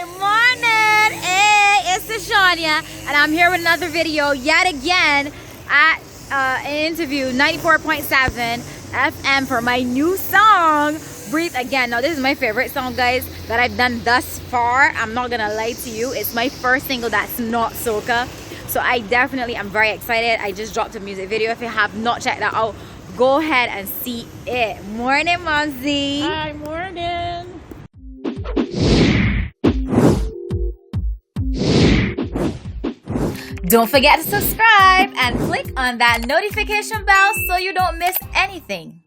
Morning! Hey, it's Ashawnya, and I'm here with another video yet again at an interview 94.7 FM for my new song, Breathe Again. Now, this is my favorite song, guys, that I've done thus far. I'm not gonna lie to you. It's my first single that's not soca. So I definitely am very excited. I just dropped a music video. If you have not checked that out, go ahead and see it. Morning, Momsy. Hi, morning. Don't forget to subscribe and click on that notification bell so you don't miss anything.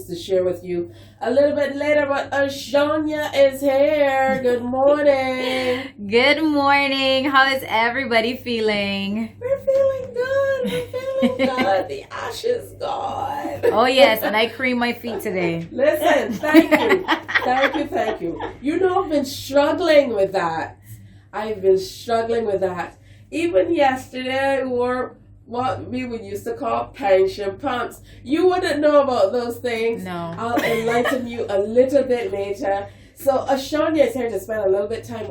To share with you a little bit later, but Ashawnya is here. Good morning. Good morning. How is everybody feeling? We're feeling good. We're feeling good. The ash is gone. Oh yes, and I creamed my feet today. Listen, thank you. Thank you. You know, I've been struggling with that. Even yesterday I wore what we would used to call pension pumps. You wouldn't know about those things. No. I'll enlighten you a little bit later. So Ashawnya is here to spend a little bit time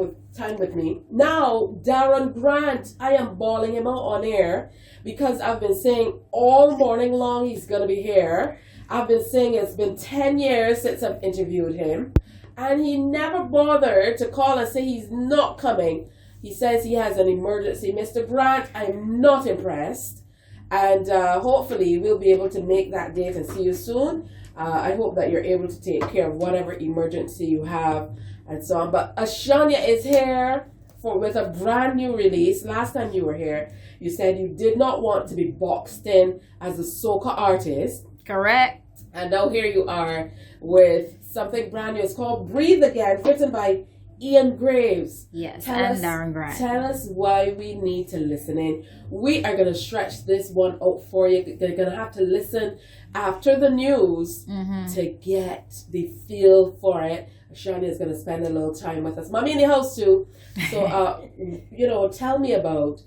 with me. Now, Darren Grant, I am bawling him out on air because I've been saying all morning long he's going to be here. I've been saying it's been 10 years since I've interviewed him, and he never bothered to call and say he's not coming. He says he has an emergency. Mr. Grant, I'm not impressed. And hopefully we'll be able to make that date and see you soon. I hope that you're able to take care of whatever emergency you have and so on. But Ashanya is here with a brand new release. Last time you were here, you said you did not want to be boxed in as a soca artist. Correct. And now here you are with something brand new. It's called Breathe Again, written by Ian Graves. Yes, and Darren Grant. Tell us why we need to listen in. We are going to stretch this one out for you. They're going to have to listen after the news to get the feel for it. Ashanya is going to spend a little time with us. Mommy in the house too. So, tell me about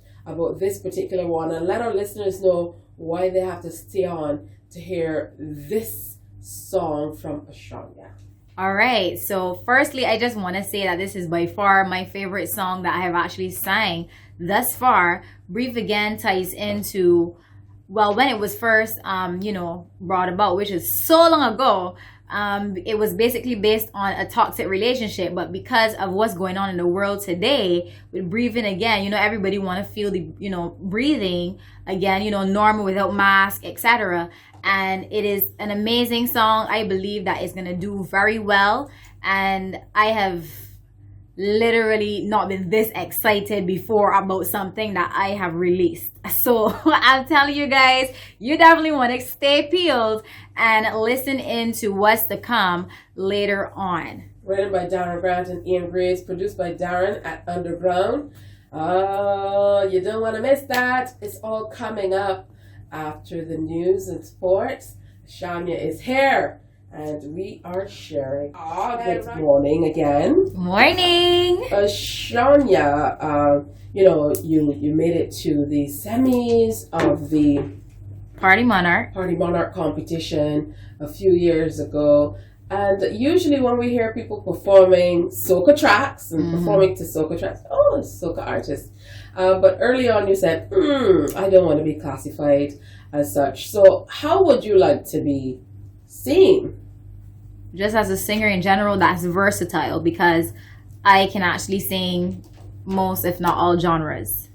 this particular one and let our listeners know why they have to stay on to hear this song from Ashanya. All right, so firstly, I just want to say that this is by far my favorite song that I have actually sang thus far. Breathe Again ties into, well, when it was first, brought about, which is so long ago. It was basically based on a toxic relationship, but because of what's going on in the world today with breathing again, everybody want to feel the, breathing again, normal without mask, etc. And it is an amazing song. I believe that it's going to do very well. And I have literally not been this excited before about something that I have released. So I'll tell you guys, you definitely want to stay peeled and listen into what's to come later on. Written by Darren Grant and Ian Graves, produced by Darren at Underground. Oh, you don't want to miss that. It's all coming up after the news and sports. Ashawnya is here and we are sharing. Good morning again. Morning. Ashawnya, you made it to the semis of the Party Monarch competition a few years ago. And usually when we hear people performing soca tracks and performing to soca tracks, soca artists. But early on you said, I don't want to be classified as such. So how would you like to be seen? Just as a singer in general, that's versatile because I can actually sing most, if not all, genres.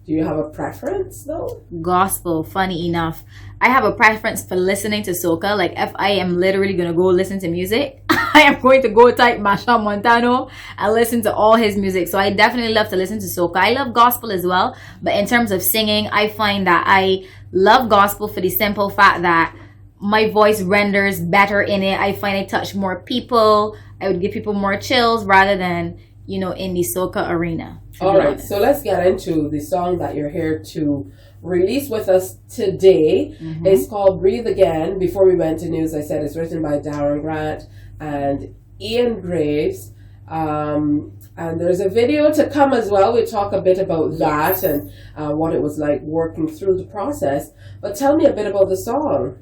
Do you have a preference though? Gospel, funny enough. I have a preference for listening to soca. Like if I am literally going to go listen to music, I am going to go type Masha Montano and listen to all his music. So I definitely love to listen to soca. I love gospel as well. But in terms of singing, I find that I love gospel for the simple fact that my voice renders better in it. I find I touch more people. I would give people more chills rather than, in the soca arena. All right, so let's get into the song that you're here to release with us today. It's called Breathe Again. Before we went to news, I said it's written by Darren Grant and Ian Graves. And there's a video to come as well. We'll talk a bit about that and what it was like working through the process. But tell me a bit about the song.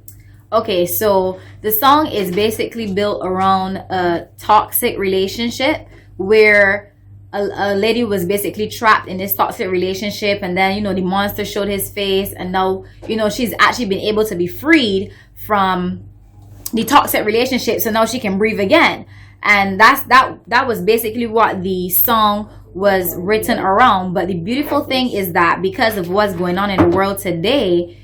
Okay, so the song is basically built around a toxic relationship where a lady was basically trapped in this toxic relationship, and then the monster showed his face, and now she's actually been able to be freed from the toxic relationship, so now she can breathe again. And that was basically what the song was written around. But the beautiful thing is that because of what's going on in the world today,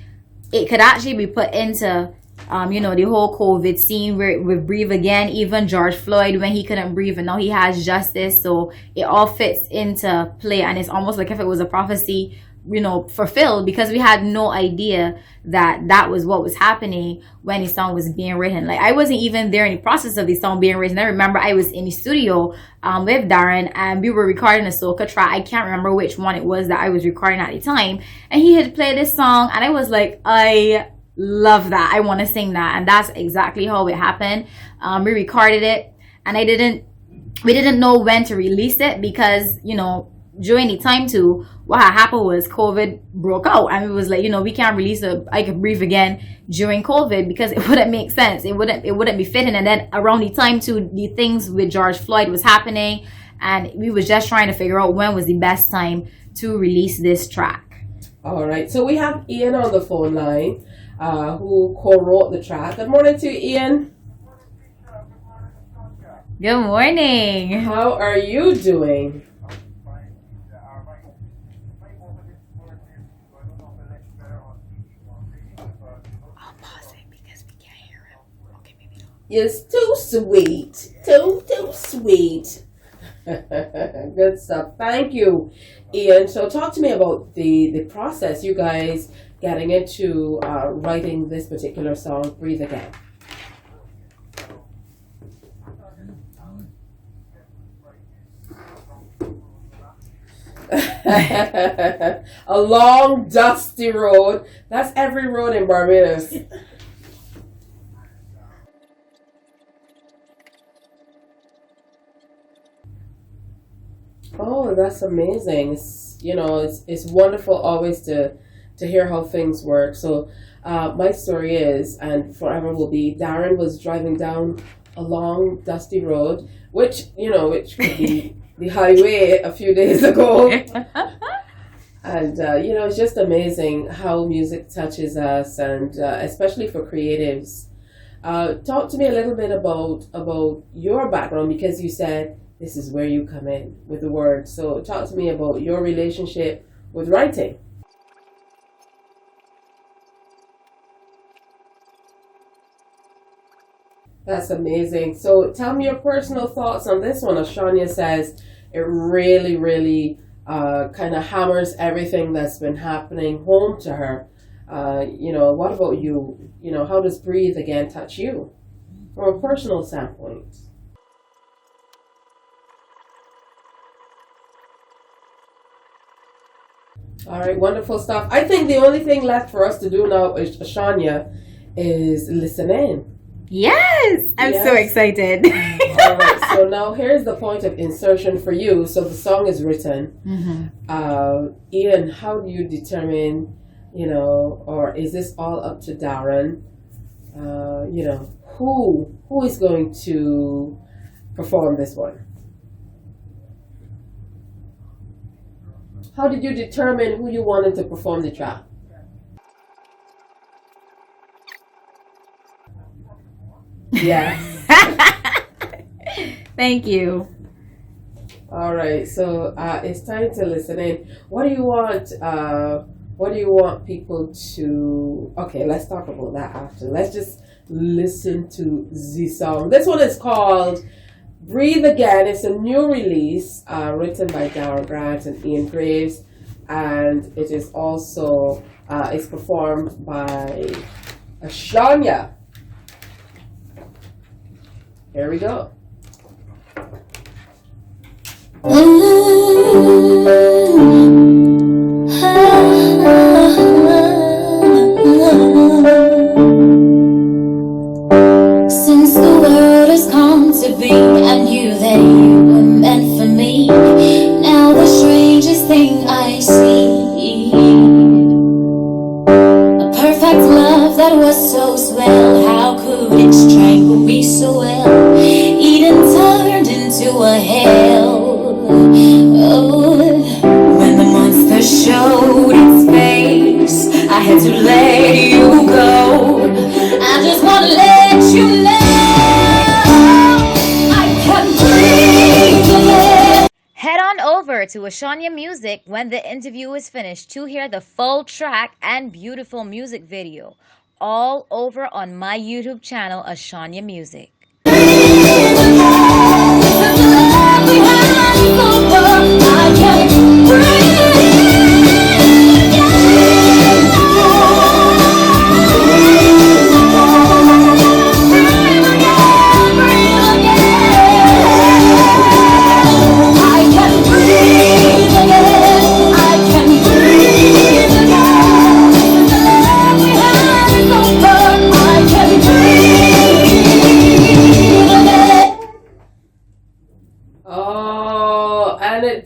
it could actually be put into the whole COVID scene where with Breathe Again, even George Floyd when he couldn't breathe and now he has justice. So it all fits into play, and it's almost like if it was a prophecy fulfilled, because we had no idea that was what was happening when the song was being written. Like, I wasn't even there in the process of the song being written. I remember I was in the studio with Darren, and we were recording a soca track. I can't remember which one it was that I was recording at the time, and he had played this song, and I was like, I love that, I want to sing that. And that's exactly how it happened. We recorded it, and we didn't know when to release it, because during the time too, what had happened was COVID broke out, and it was like, we can't release I Could Breathe Again during COVID because it wouldn't make sense. It wouldn't be fitting. And then around the time too, the things with George Floyd was happening, and we was just trying to figure out when was the best time to release this track. All right, so we have Ian on the phone line, who co-wrote the track. Good morning to you, Ian. Good morning. How are you doing? It's too sweet. Too sweet. Good stuff. Thank you, Ian. So talk to me about the process, you guys getting into writing this particular song, Breathe Again. A long, dusty road. That's every road in Barbados. Oh, that's amazing. It's wonderful always to hear how things work. So my story is, and forever will be, Darren was driving down a long, dusty road, which could be the highway a few days ago. And, it's just amazing how music touches us, and especially for creatives. Talk to me a little bit about your background, because you said this is where you come in with the word. So talk to me about your relationship with writing. That's amazing. So tell me your personal thoughts on this one. Ashawnya says it really, really kind of hammers everything that's been happening home to her. What about you? How does Breathe Again touch you from a personal standpoint? All right, wonderful stuff. I think the only thing left for us to do now, Ashawnya, is listen in. Yes, I'm so excited. All right, so now here's the point of insertion for you. So the song is written. Mm-hmm. Ian, how do you determine, or is this all up to Darren? Who is going to perform this one? How did you determine who you wanted to perform the track? Yes. Thank you. All right, so it's time to listen in. What do you want? What do you want people to? Okay, let's talk about that after. Let's just listen to the song. This one is called Breathe Again. It's a new release written by Darren Grant and Ian Graves, and it is also it's performed by Ashanya. Here we go. Since the world has come to be, I knew that you were over to Ashawnya Music when the interview is finished to hear the full track and beautiful music video. All over on my YouTube channel, Ashawnya Music.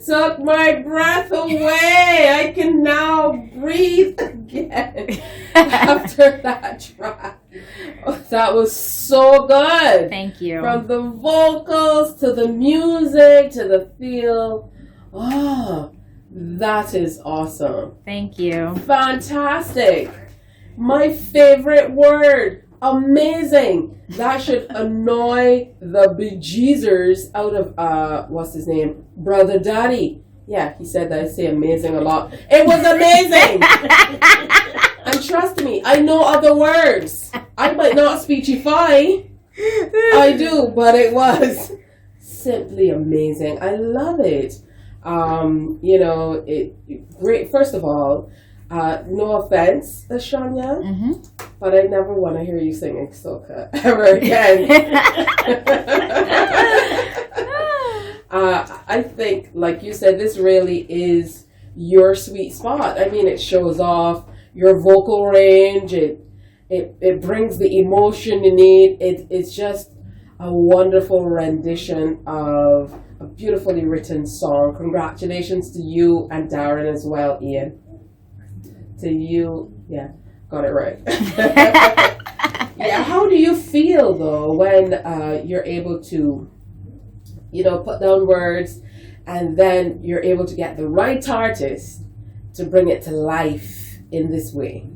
Took my breath away. I can now breathe again after that track. Oh, that was so good. Thank you. From the vocals to the music to the feel. Oh, that is awesome. Thank you. Fantastic. My favorite word. Amazing. That should annoy the bejeezers out of what's his name? Brother Daddy. Yeah, he said that I say amazing a lot. It was amazing. And trust me, I know other words. I might not speechify. I do, but it was simply amazing. I love it. Great. First of all, no offense, Ashawnya, but I never want to hear you singing soca ever again. I think, like you said, this really is your sweet spot. I mean, it shows off your vocal range. It brings the emotion you need. It's just a wonderful rendition of a beautifully written song. Congratulations to you and Darren as well, Ian. To you, yeah, got it right. Yeah, how do you feel though when you're able to, put down words, and then you're able to get the right artist to bring it to life in this way?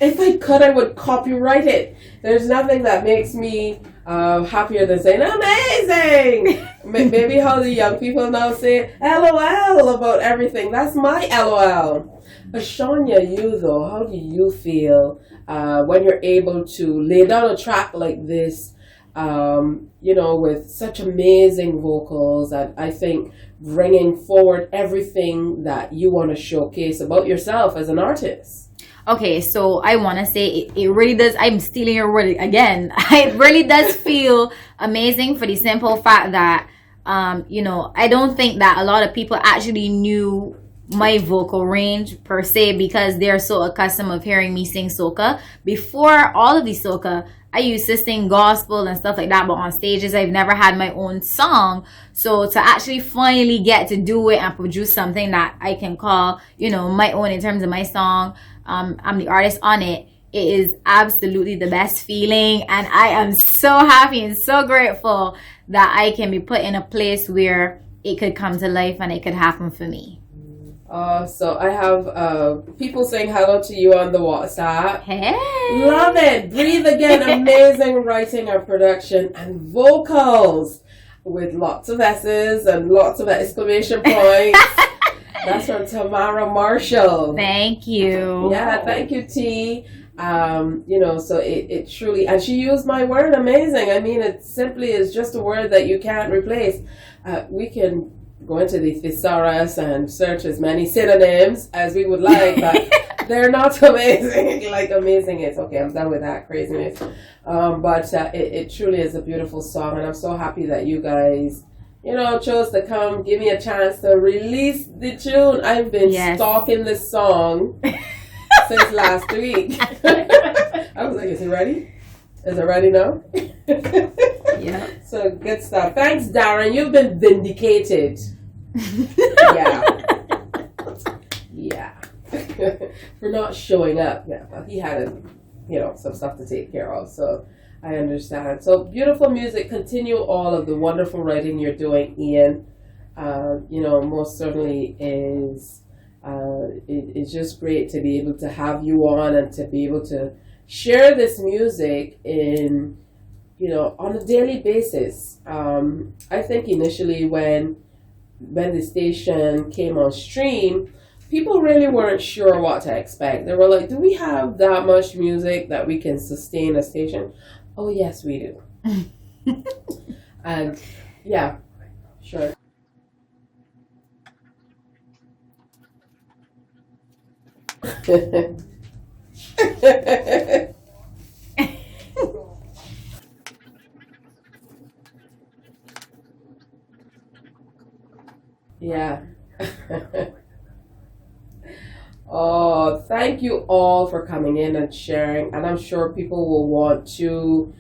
If I could, I would copyright it. There's nothing that makes me happier than saying amazing. Maybe how the young people now say LOL about everything. That's my LOL. Ashawnya, you though, how do you feel when you're able to lay down a track like this, with such amazing vocals, and I think bringing forward everything that you want to showcase about yourself as an artist? Okay, so I want to say it really does, I'm stealing your word again. It really does feel amazing for the simple fact that, I don't think that a lot of people actually knew my vocal range per se, because they're so accustomed of hearing me sing soca. Before all of the soca, I used to sing gospel and stuff like that, but on stages I've never had my own song. So to actually finally get to do it and produce something that I can call, my own in terms of my song, I'm the artist on it, it is absolutely the best feeling, and I am so happy and so grateful that I can be put in a place where it could come to life and it could happen for me. So I have people saying hello to you on the WhatsApp. Hey, love it. Breathe again. Amazing writing and production and vocals with lots of S's and lots of exclamation points. That's from Tamara Marshall. Thank you. Yeah, thank you, T. So it truly, and she used my word amazing. I mean, it simply is just a word that you can't replace. We can go into the thesaurus and search as many synonyms as we would like, but they're not amazing. Like amazing is okay. I'm done with that craziness. But it truly is a beautiful song, and I'm so happy that you guys, chose to come give me a chance to release the tune. I've been stalking this song since last week. I was like, is it ready? Is it ready now? Yeah. So good stuff. Thanks, Darren. You've been vindicated. Yeah. For not showing up. Yeah, but he had some stuff to take care of. So I understand. So beautiful music. Continue all of the wonderful writing you're doing, Ian. Most certainly is It's just great to be able to have you on and to be able to share this music in, on a daily basis. I think initially when the station came on stream, people really weren't sure what to expect. They were like, do we have that much music that we can sustain a station? Oh, yes, we do. And yeah, sure. Yeah. Oh, thank you all for coming in and sharing. And I'm sure people will want to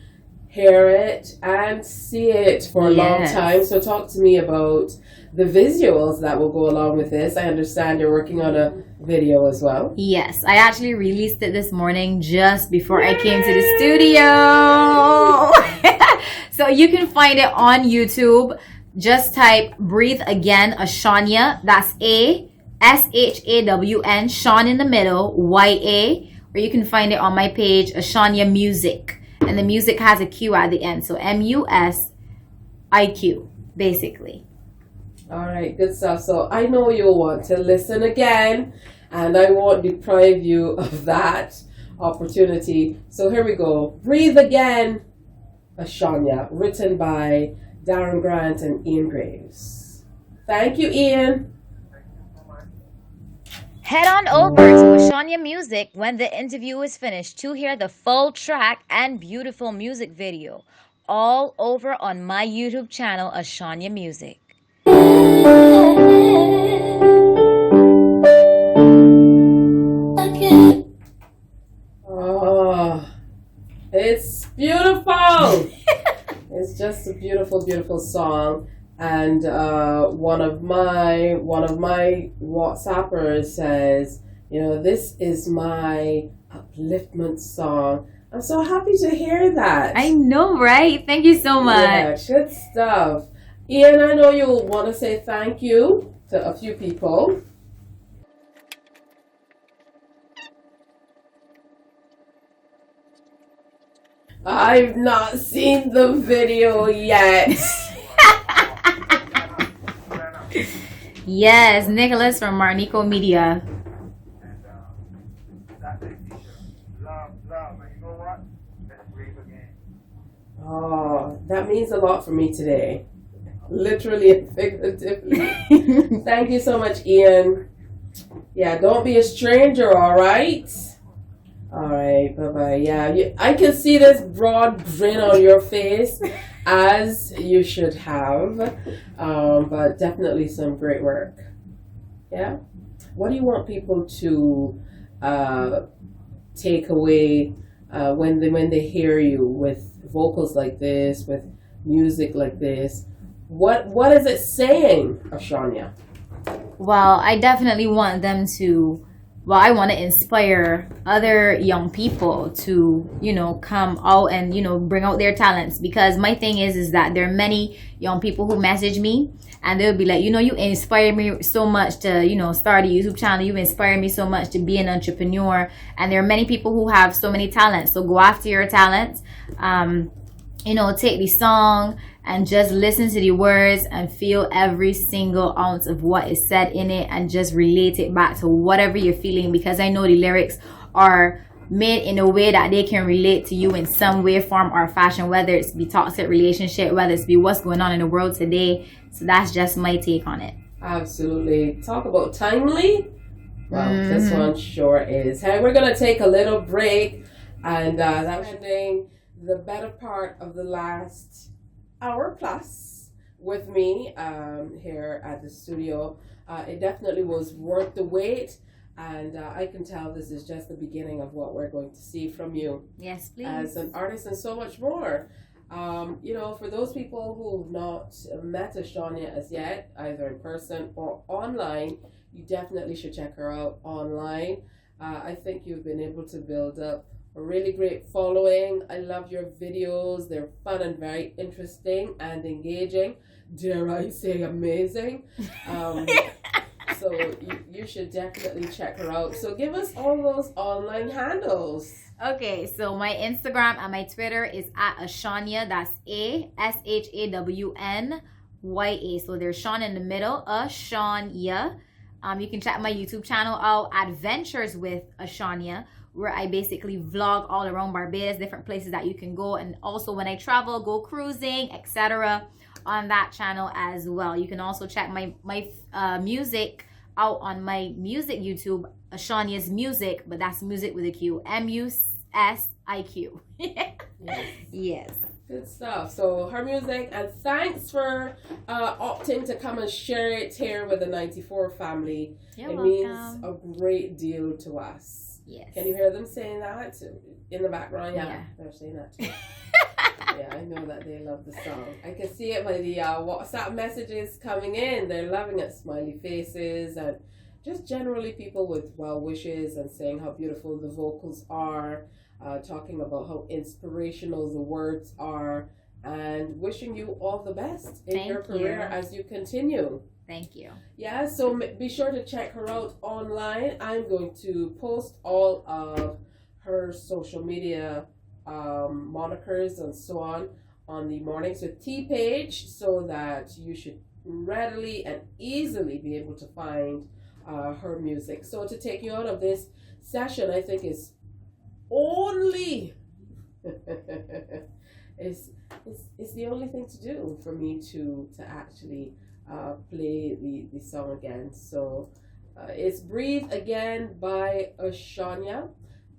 hear it and see it for a long time. So talk to me about the visuals that will go along with this. I understand you're working on a video as well. Yes, I actually released it this morning just before I came to the studio. So you can find it on YouTube. Just type Breathe Again Ashawnya. That's Ashawyn, Sean in the middle, YA. Or you can find it on my page, Ashanya Music. And the music has a Q at the end. So MUSIQ, basically. All right, good stuff. So I know you'll want to listen again, and I won't deprive you of that opportunity. So here we go. Breathe Again, Ashawnya, written by Darren Grant and Ian Graves. Thank you, Ian. Head on over to Ashanya Music when the interview is finished to hear the full track and beautiful music video. All over on my YouTube channel, Ashanya Music. Oh, it's beautiful. It's just a beautiful, beautiful song. And one of my WhatsAppers says, this is my upliftment song. I'm so happy to hear that. I know, right? Thank you so much. Yeah, good stuff. Ian, I know you'll want to say thank you to a few people. I've not seen the video yet. Yes, Nicholas from Marnico Media. Oh, that means a lot for me today. Literally and figuratively. Thank you so much, Ian. Yeah, don't be a stranger, all right? All right, bye-bye. Yeah, I can see this broad grin on your face, as you should have. But definitely some great work. Yeah? What do you want people to take away when they hear you with vocals like this, with music like this? What is it saying, Ashawnya? Well, I definitely want them to, I want to inspire other young people to, come out and, bring out their talents. Because my thing is that there are many young people who message me and they'll be like, you inspire me so much to, start a YouTube channel. You inspire me so much to be an entrepreneur. And there are many people who have so many talents. So go after your talents. Take the song and just listen to the words and feel every single ounce of what is said in it and just relate it back to whatever you're feeling, because I know the lyrics are made in a way that they can relate to you in some way, form, or fashion, whether it's be toxic relationship, whether it's be what's going on in the world today. So that's just my take on it. Absolutely. Talk about timely. Wow, This one sure is. Hey, we're going to take a little break, and that's ending the better part of the last hour plus with me here at the studio. It definitely was worth the wait, and I can tell this is just the beginning of what we're going to see from you. Yes, please. As an artist and so much more. For those people who've not met Ashawnya as yet, either in person or online, you definitely should check her out online. I think you've been able to build up a really great following. I love your videos. They're fun and very interesting and engaging. Dare I say amazing. So you you should definitely check her out. So give us all those online handles. Okay, so my Instagram and my Twitter is at Ashawnya. That's ASHAWNYA. So there's Sean in the middle, Ashawnya. You can check my YouTube channel out, Adventures with Ashawnya, where I basically vlog all around Barbados, different places that you can go, and also when I travel, go cruising, etc. on that channel as well. You can also check my music out on my music YouTube, Ashawnya's Music, but that's music with a Q, MUSIQ. Yes. Good stuff. So her music, and thanks for opting to come and share it here with the 94 family. You're it welcome. Means a great deal to us. Yes. Can you hear them saying that in the background? Yeah. They're saying that too. Yeah, I know that they love the song. I can see it by the WhatsApp messages coming in. They're loving it. Smiley faces and just generally people with well wishes and saying how beautiful the vocals are, talking about how inspirational the words are, and wishing you all the best in your career as you continue. Thank you. Yeah, so be sure to check her out online. I'm going to post all of her social media monikers and so on the Mornings with T page, so that you should readily and easily be able to find her music. So to take you out of this session, I think is only it's the only thing to do for me to actually play the song again. So it's Breathe Again by Ashawnya,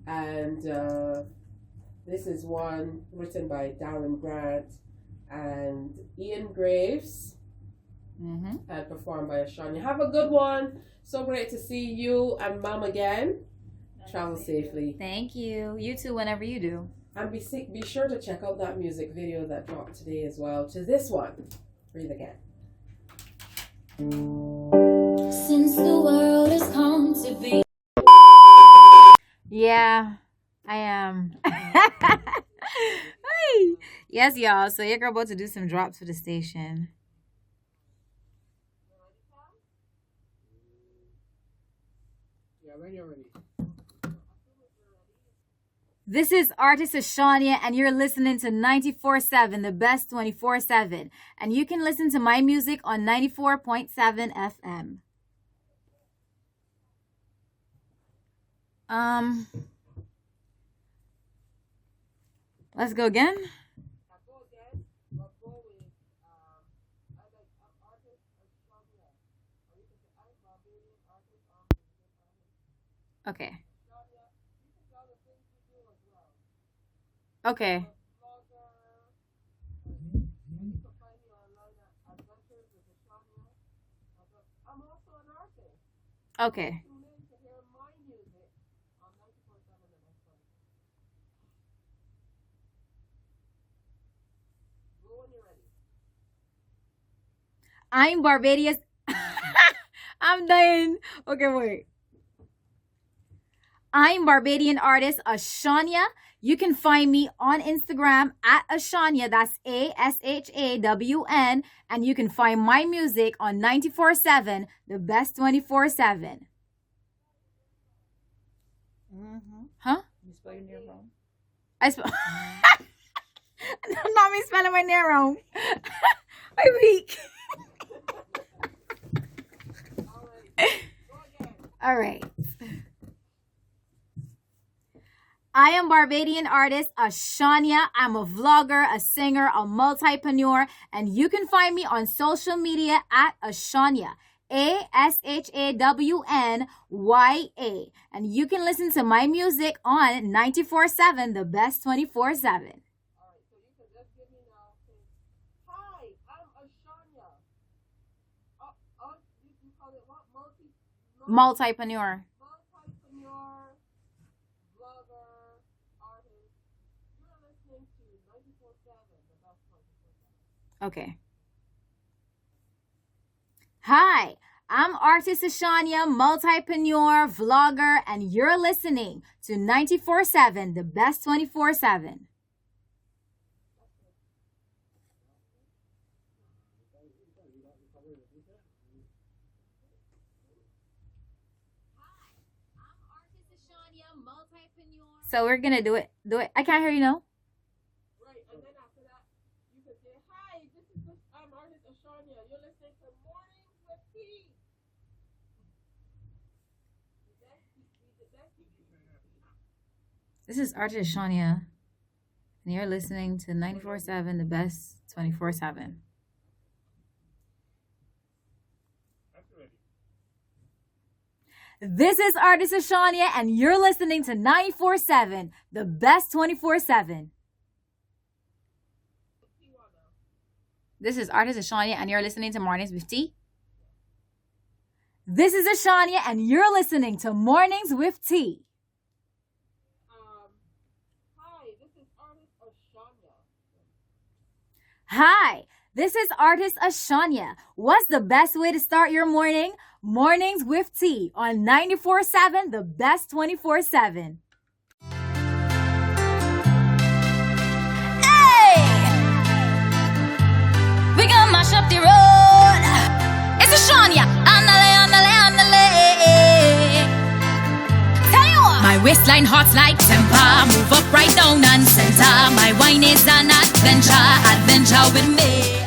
and this is one written by Darren Grant and Ian Graves, and performed by Ashanya. Have a good one. So great to see you and Mom again. Travel safely. Thank you. You too, whenever you do. And be sure to check out that music video that dropped today as well, to this one, Breathe Again. Since the world has come to be. Yeah, I am. Hey. Yes, y'all. So your girl about to do some drops for the station. Yeah, ready already. This is artist Ashawnya, and you're listening to 94.7, the best 24/7. And you can listen to my music on 94.7 FM. Let's go again. Okay. Okay. Okay. I'm Barbadian. I'm dying. Okay, wait. I'm Barbadian artist Ashawnya. You can find me on Instagram at Ashawnya. That's ASHAWN. And you can find my music on 94.7, the best 24/7. Huh? You spell your name wrong. I spell. Not me spelling my name wrong. I'm weak. All right. I am Barbadian artist Ashawnya. I'm a vlogger, a singer, a multipreneur, and you can find me on social media at Ashawnya, ASHAWNYA, and you can listen to my music on 94.7, the best 24/7. All right, so you can just give me now. Say, hi, I'm Ashawnya. You call it what? Multipreneur. Multipreneur, vlogger, artist. You're listening to 94.7, the best 24/7. Okay. Hi, I'm artist Ashawnya, multipreneur, vlogger, and you're listening to 94.7, the best 24/7. So we're gonna do it. I can't hear you now. Right, and then after that, you could say, "Hi, this is artist Ashawnya. You're listening to Mornings with Tea." This is artist Ashawnya, and you're listening to 94.7, the best 24/7. This is artist Ashawnya, and you're listening to 94.7, the best 24/7. This is artist Ashawnya, and you're listening to Mornings with Tea. This is Ashawnya, and you're listening to Mornings with Tea. Hi, this is artist Ashawnya. Hi, this is artist Ashawnya. What's the best way to start your morning? Mornings with Tea on 94.7, the best 24/7. Hey! We gonna mash up the road. It's Ashawnya. Andale. Tell you what. My waistline hot like temper. Move up right down and center. My wine is an adventure with me.